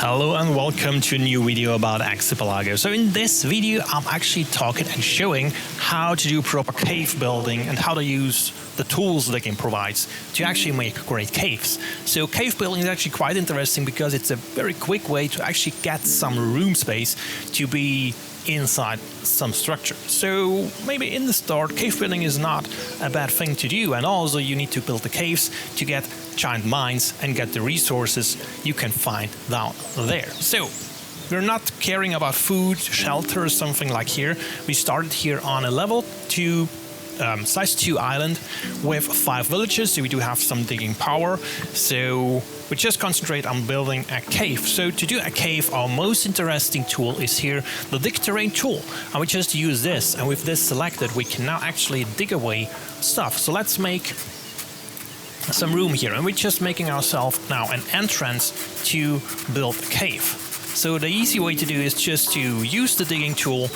Hello and welcome to a new video about Exipelago. So in this video I'm actually talking and showing how to do proper cave building and how to use the tools the game provides to actually make great caves. So cave building is actually quite interesting because it's a very quick way to actually get some room space to be inside some structure. So maybe in the start cave building is not a bad thing to do, and also you need to build the caves to get giant mines and get the resources you can find down there. So we're not caring about food, shelter or something like here. We started here on a level 2 size 2 island with 5 villages, so we do have some digging power. So we just concentrate on building a cave. So to do a cave, our most interesting tool is here, the dig terrain tool. And we just use this, and with this selected, we can now actually dig away stuff. So let's make some room here, and we're just making ourselves now an entrance to build a cave. So the easy way to do is just to use the digging tool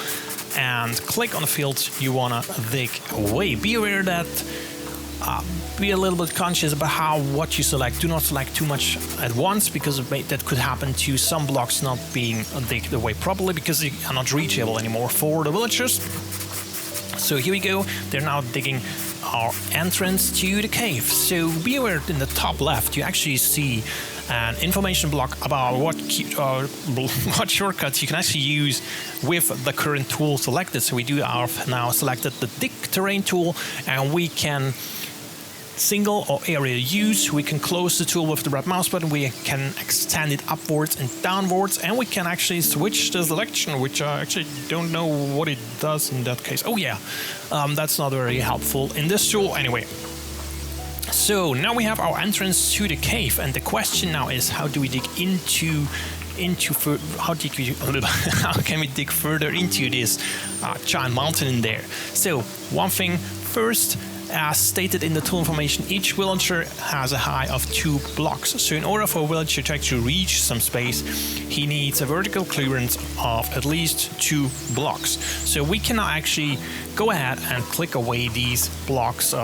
and click on the fields you want to dig away. Be aware that be a little bit conscious about what you select. Do not select too much at once, because that could happen to some blocks not being digged away properly because they are not reachable anymore for the villagers. So here we go, they're now digging our entrance to the cave. So be aware, in the top left you actually see an information block about what shortcuts you can actually use with the current tool selected. So we do have now selected the dig terrain tool, and we can single or area use. We can close the tool with the right mouse button. We can extend it upwards and downwards, and we can actually switch the selection, which I actually don't know what it does in that case. Oh yeah, that's not very helpful in this tool anyway. So now we have our entrance to the cave, and the question now is, how do we dig how can we dig further into this giant mountain in there? So one thing first, as stated in the tool information, each villager has a height of 2 blocks. So in order for a villager to actually reach some space, he needs a vertical clearance of at least 2 blocks. So we can now actually go ahead and click away these blocks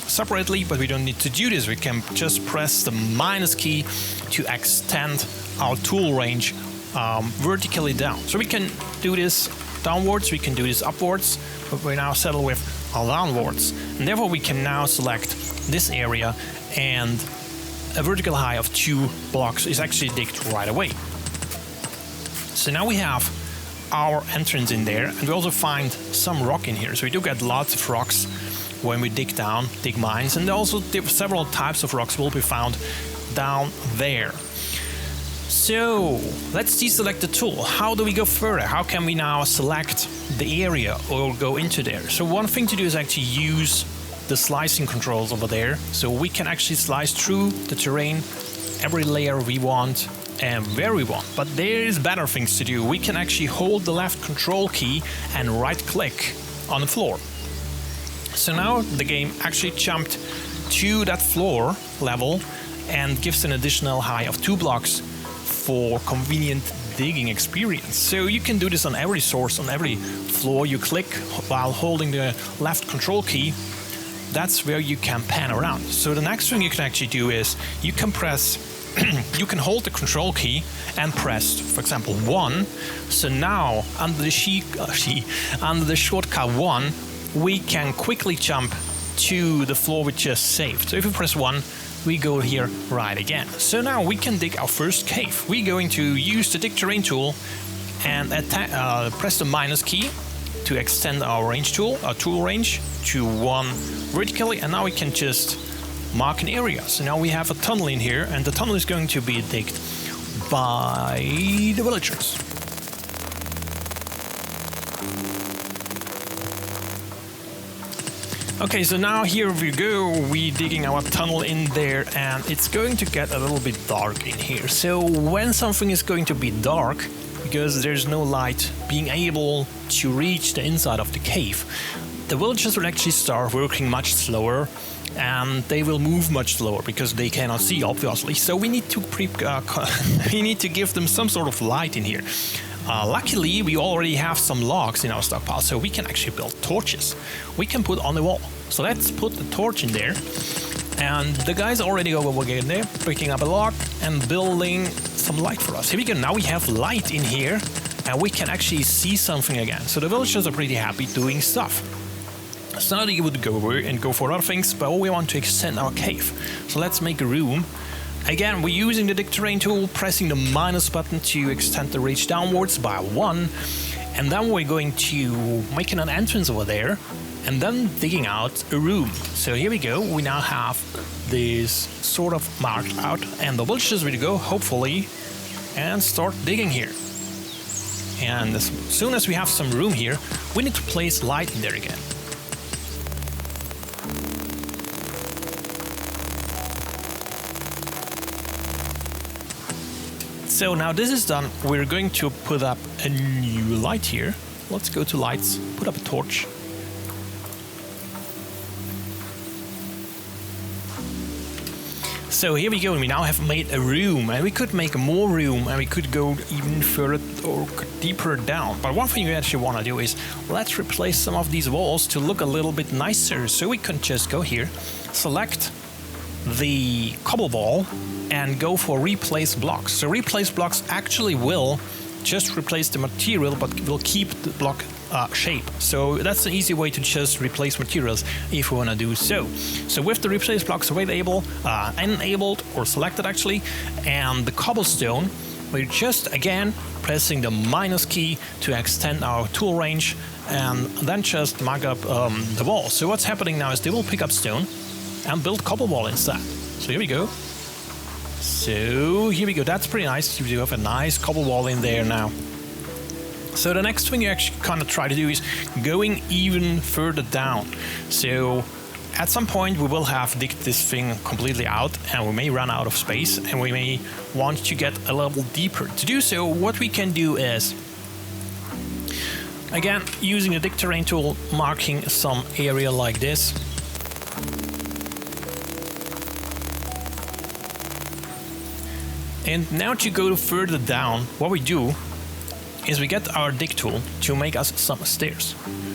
separately, but we don't need to do this. We can just press the minus key to extend our tool range vertically down. So we can do this downwards, we can do this upwards, but we're now settled with downwards, and therefore we can now select this area, and a vertical height of 2 blocks is actually digged right away. So now we have our entrance in there, and we also find some rock in here. So we do get lots of rocks when we dig mines, and also several types of rocks will be found down there. So let's deselect the tool. How do we go further? How can we now select the area or go into there? So one thing to do is actually use the slicing controls over there. So we can actually slice through the terrain, every layer we want and where we want. But there is better things to do. We can actually hold the left control key and right click on the floor. So now the game actually jumped to that floor level and gives an additional height of 2 blocks for convenient digging experience. So you can do this on every source, on every floor you click while holding the left control key. That's where you can pan around. So the next thing you can actually do is you can press you can hold the control key and press, for example, 1. So now under the shortcut 1, we can quickly jump to the floor we just saved. So if we press 1, we go here right again. So now we can dig our first cave. We're going to use the dig terrain tool and press the minus key to extend our tool range to 1 vertically, and now we can just mark an area. So now we have a tunnel in here, and the tunnel is going to be digged by the villagers. Okay, so now here we go, we're digging our tunnel in there, and it's going to get a little bit dark in here. So when something is going to be dark, because there's no light being able to reach the inside of the cave, the villagers will actually start working much slower, and they will move much slower because they cannot see, obviously. So we need to we need to give them some sort of light in here. Luckily, we already have some logs in our stockpile, so we can actually build torches. We can put on the wall. So let's put the torch in there, And the guys already over again there, picking up a log and building some light for us. Here we go. Now we have light in here, and we can actually see something again. So the villagers are pretty happy doing stuff. So now they would go over and go for other things, but we want to extend our cave. So let's make a room. Again, we're using the dig terrain tool, pressing the minus button to extend the reach downwards by 1. And then we're going to make an entrance over there, and then digging out a room. So here we go. We now have this sort of marked out, and the villagers will go, hopefully, and start digging here. And as soon as we have some room here, we need to place light in there again. So now this is done, we're going to put up a new light here. Let's go to lights, put up a torch. So here we go, and we now have made a room, and we could make more room, and we could go even further or deeper down. But one thing we actually want to do is let's replace some of these walls to look a little bit nicer. So we can just go here, select the cobble wall, and go for replace blocks. So replace blocks actually will just replace the material, but will keep the block shape. So that's an easy way to just replace materials if we want to do so. So with the replace blocks enabled or selected actually, and the cobblestone, we're just again pressing the minus key to extend our tool range, and then just mark up the wall. So what's happening now is they will pick up stone and build cobble wall instead. So here we go. So here we go. That's pretty nice. You have a nice cobble wall in there now. So the next thing you actually kind of try to do is going even further down. So at some point we will have digged this thing completely out, and we may run out of space, and we may want to get a level deeper. To do so, what we can do is, again, using the dig terrain tool, marking some area like this. And now to go further down, what we do is we get our dig tool to make us some stairs.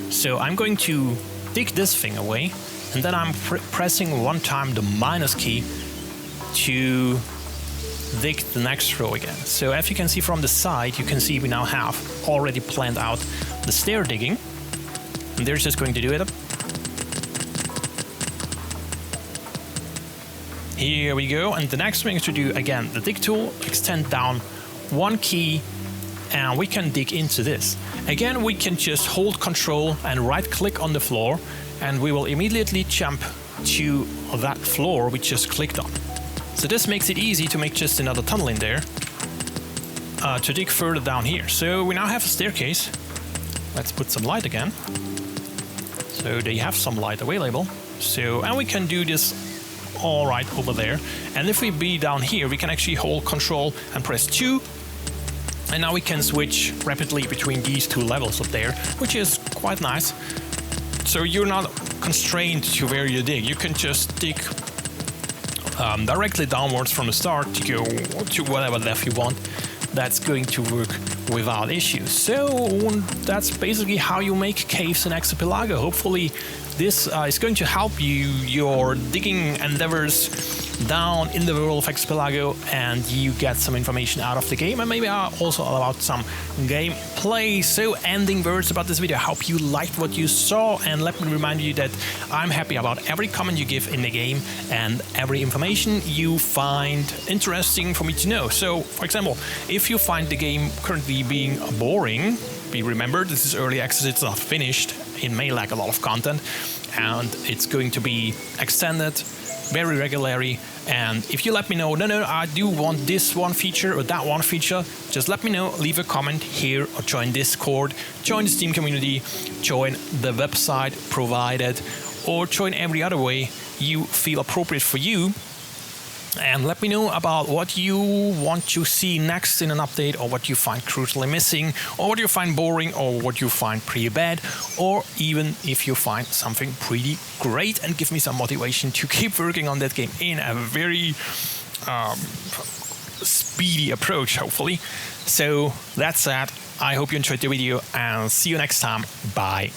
So I'm going to dig this thing away, and then I'm pressing one time the minus key to dig the next row again. So as you can see from the side, you can see we now have already planned out the stair digging. And they're just going to do it. Here we go, and the next thing is to do, again, the dig tool, extend down one key, and we can dig into this. Again, we can just hold control and right click on the floor, and we will immediately jump to that floor we just clicked on. So this makes it easy to make just another tunnel in there to dig further down here. So we now have a staircase. Let's put some light again. So they have some light available. So, and we can do this all right over there, and if we be down here, we can actually hold control and press 2, and now we can switch rapidly between these two levels up there, which is quite nice. So you're not constrained to where you dig. You can just dig directly downwards from the start to go to whatever depth you want. That's going to work without issues. So that's basically how you make caves in Exipelago. Hopefully this is going to help you, your digging endeavors down in the world of Exipelago, and you get some information out of the game, and maybe also about some gameplay. So ending words about this video. I hope you liked what you saw, and let me remind you that I'm happy about every comment you give in the game and every information you find interesting for me to know. So for example, if you find the game currently being boring, be remembered this is early access, it's not finished, it may lack a lot of content, and it's going to be extended very regularly. And if you let me know, no, I do want this one feature or that one feature, just let me know, leave a comment here, or join Discord, join the Steam community, join the website provided, or join every other way you feel appropriate for you. And let me know about what you want to see next in an update, or what you find crucially missing, or what you find boring, or what you find pretty bad, or even if you find something pretty great, and give me some motivation to keep working on that game in a very speedy approach, hopefully. So that's that. I hope you enjoyed the video, and see you next time. Bye.